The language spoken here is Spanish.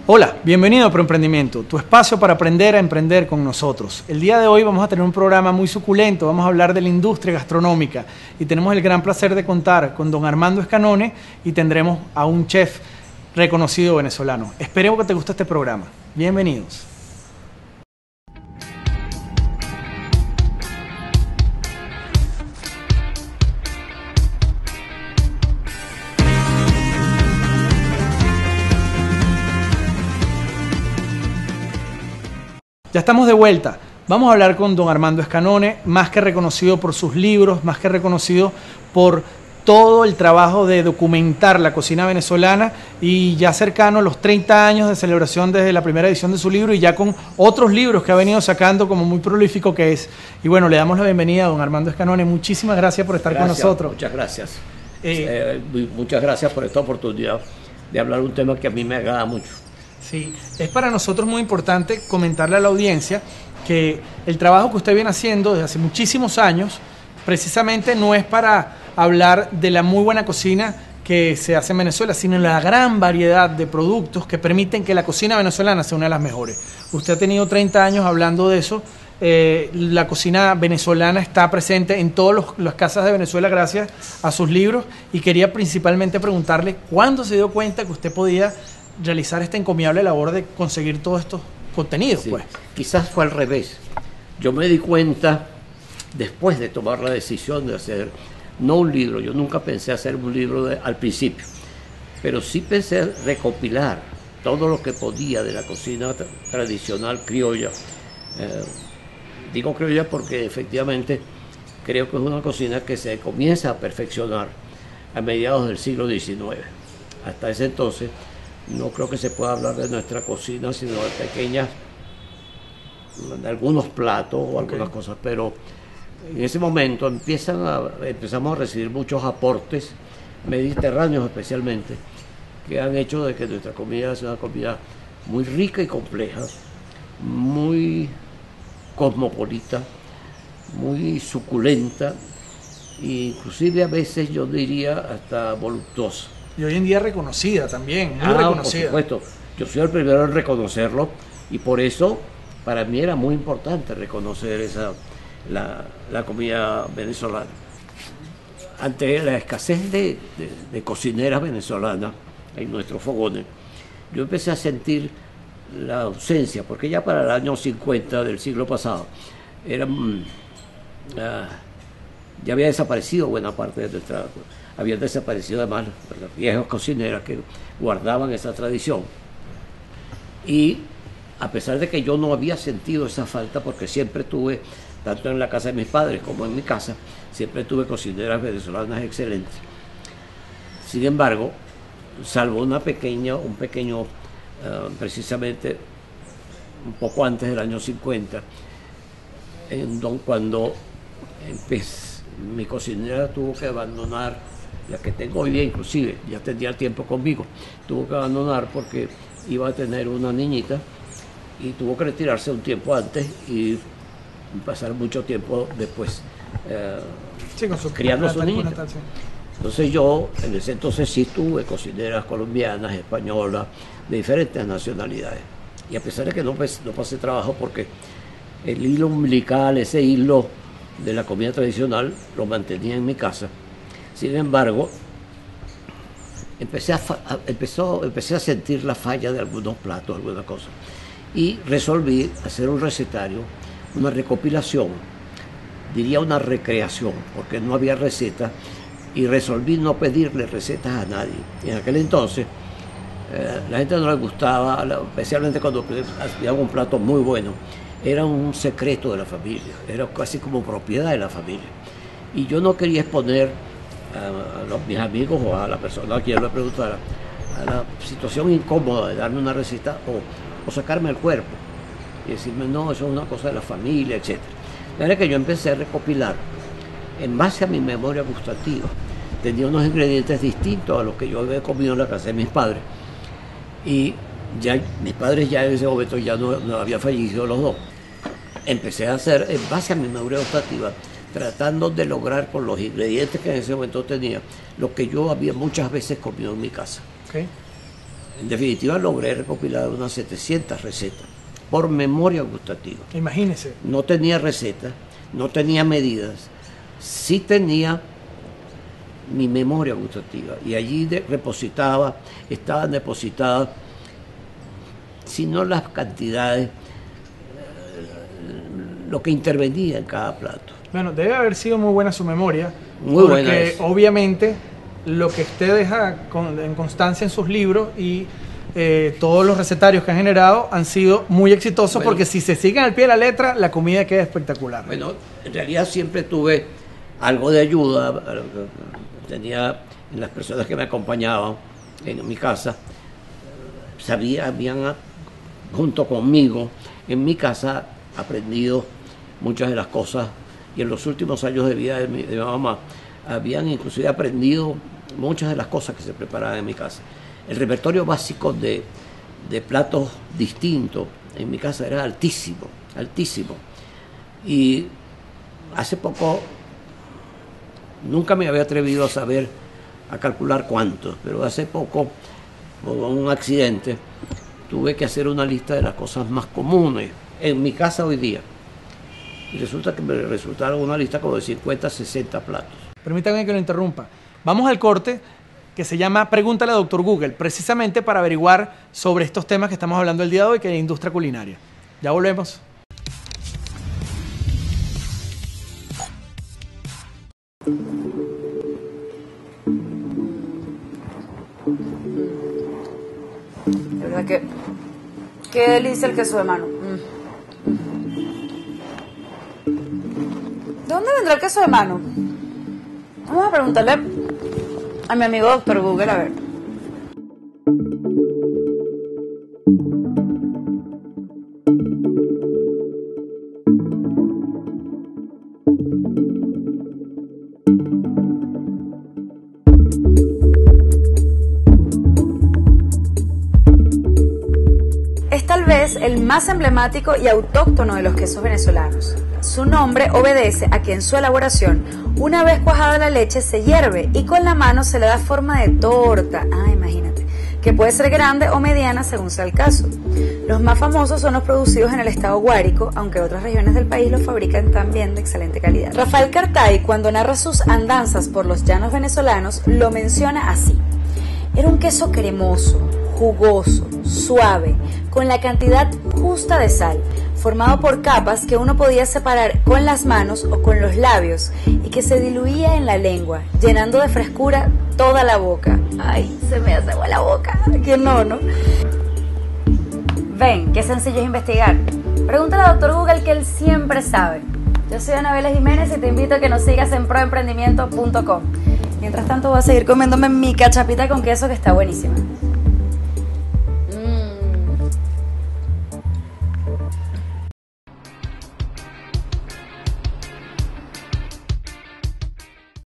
Hola, bienvenido a Proemprendimiento, tu espacio para aprender a emprender con nosotros. El día de hoy vamos a tener un programa muy suculento, vamos a hablar de la industria gastronómica y tenemos el gran placer de contar con don Armando Escanone y tendremos a un chef reconocido venezolano. Esperemos que te guste este programa. Bienvenidos. Ya estamos de vuelta. Vamos a hablar con don Armando Escanone, más que reconocido por sus libros, más que reconocido por todo el trabajo de documentar la cocina venezolana y ya cercano a los 30 años de celebración desde la primera edición de su libro y ya con otros libros que ha venido sacando como muy prolífico que es. Y bueno, le damos la bienvenida a don Armando Escanone. Muchísimas gracias por estar con nosotros. Muchas gracias. Muchas gracias por esta oportunidad de hablar un tema que a mí me agrada mucho. Sí, es para nosotros muy importante comentarle a la audiencia que el trabajo que usted viene haciendo desde hace muchísimos años precisamente no es para hablar de la muy buena cocina que se hace en Venezuela, sino la gran variedad de productos que permiten que la cocina venezolana sea una de las mejores. Usted ha tenido 30 años hablando de eso. La cocina venezolana está presente en todas las casas de Venezuela gracias a sus libros y quería principalmente preguntarle cuándo se dio cuenta que usted podía realizar esta encomiable labor de conseguir todos estos contenidos. Sí, pues. Quizás fue al revés. Yo me di cuenta después de tomar la decisión de hacer, no un libro, yo nunca pensé hacer un libro al principio, pero sí pensé recopilar todo lo que podía de la cocina tradicional criolla. Digo criolla porque efectivamente creo que es una cocina que se comienza a perfeccionar a mediados del siglo XIX. Hasta ese entonces no creo que se pueda hablar de nuestra cocina, sino de de algunos platos o algunas cosas, pero en ese momento empezamos a recibir muchos aportes mediterráneos especialmente, que han hecho de que nuestra comida sea una comida muy rica y compleja, muy cosmopolita, muy suculenta, e inclusive a veces yo diría hasta voluptuosa. Y hoy en día reconocida también, muy reconocida. Por supuesto, yo soy el primero en reconocerlo y por eso para mí era muy importante reconocer la comida venezolana. Ante la escasez de cocineras venezolanas en nuestros fogones, yo empecé a sentir la ausencia, porque ya para el año 50 del siglo pasado ya había desaparecido buena parte de nuestra... Habían desaparecido además las viejas cocineras que guardaban esa tradición. Y a pesar de que yo no había sentido esa falta, porque siempre tuve, tanto en la casa de mis padres como en mi casa, siempre tuve cocineras venezolanas excelentes. Sin embargo, salvo un pequeño, precisamente un poco antes del año 50, cuando mi cocinera tuvo que abandonar, la que tengo hoy día inclusive, ya tenía tiempo conmigo, tuvo que abandonar porque iba a tener una niñita y tuvo que retirarse un tiempo antes y pasar mucho tiempo después criando a su niñita. Entonces yo en ese entonces sí tuve cocineras colombianas, españolas, de diferentes nacionalidades. Y a pesar de que no pasé trabajo porque el hilo umbilical, ese hilo de la comida tradicional, lo mantenía en mi casa. Sin embargo, empecé a sentir la falla de algunos platos, algunas cosas. Y resolví hacer un recetario, una recopilación, diría una recreación, porque no había recetas, y resolví no pedirle recetas a nadie. En aquel entonces, la gente no le gustaba, especialmente cuando hacía un plato muy bueno, era un secreto de la familia, era casi como propiedad de la familia. Y yo no quería exponer a mis amigos o a la persona a quien le preguntara a la situación incómoda de darme una receta o sacarme el cuerpo y decirme, no, eso es una cosa de la familia, etc. De manera que yo empecé a recopilar, en base a mi memoria gustativa, tenía unos ingredientes distintos a los que yo había comido en la casa de mis padres. Y ya mis padres ya en ese momento ya no habían fallecido los dos. Empecé a hacer, en base a mi memoria gustativa, tratando de lograr con los ingredientes que en ese momento tenía, lo que yo había muchas veces comido en mi casa. En definitiva, logré recopilar unas 700 recetas por memoria gustativa. Imagínese. No tenía recetas, no tenía medidas, sí tenía mi memoria gustativa. Y allí estaban depositadas, si no las cantidades, lo que intervenía en cada plato. Bueno, debe haber sido muy buena su memoria. Muy buena. Porque obviamente lo que usted deja en constancia en sus libros y todos los recetarios que han generado han sido muy exitosos, Bueno, porque si se siguen al pie de la letra, la comida queda espectacular. Bueno, en realidad siempre tuve algo de ayuda. Tenía en las personas que me acompañaban en mi casa, habían junto conmigo en mi casa aprendido muchas de las cosas, y en los últimos años de vida de mi mamá habían inclusive aprendido muchas de las cosas que se preparaban en mi casa. El repertorio básico de platos distintos en mi casa era altísimo, altísimo. Y hace poco, nunca me había atrevido a calcular cuántos, pero hace poco, por un accidente, tuve que hacer una lista de las cosas más comunes en mi casa hoy día. Y resulta que me resultaron una lista como de 50, 60 platos. Permítame que lo interrumpa. Vamos al corte que se llama Pregúntale a Dr. Google, precisamente para averiguar sobre estos temas que estamos hablando el día de hoy, que es la industria culinaria. Ya volvemos. De verdad que qué delicia el queso de mano. ¿De dónde vendrá el queso de mano? Vamos a preguntarle a mi amigo Dr. Google, a ver. Es tal vez el más emblemático y autóctono de los quesos venezolanos. Su nombre obedece a que en su elaboración, una vez cuajada la leche, se hierve y con la mano se le da forma de torta. Imagínate, que puede ser grande o mediana según sea el caso. Los más famosos son los producidos en el estado Guárico, aunque otras regiones del país los fabrican también de excelente calidad. Rafael Cartay, cuando narra sus andanzas por los llanos venezolanos, lo menciona así: era un queso cremoso, jugoso, suave, con la cantidad justa de sal, formado por capas que uno podía separar con las manos o con los labios y que se diluía en la lengua, llenando de frescura toda la boca. Ay, se me hace agua la boca. ¿Quién no? Ven, qué sencillo es investigar. Pregúntale a Dr. Google, que él siempre sabe. Yo soy Ana Vélez Jiménez y te invito a que nos sigas en proemprendimiento.com. Mientras tanto voy a seguir comiéndome mi cachapita con queso, que está buenísima.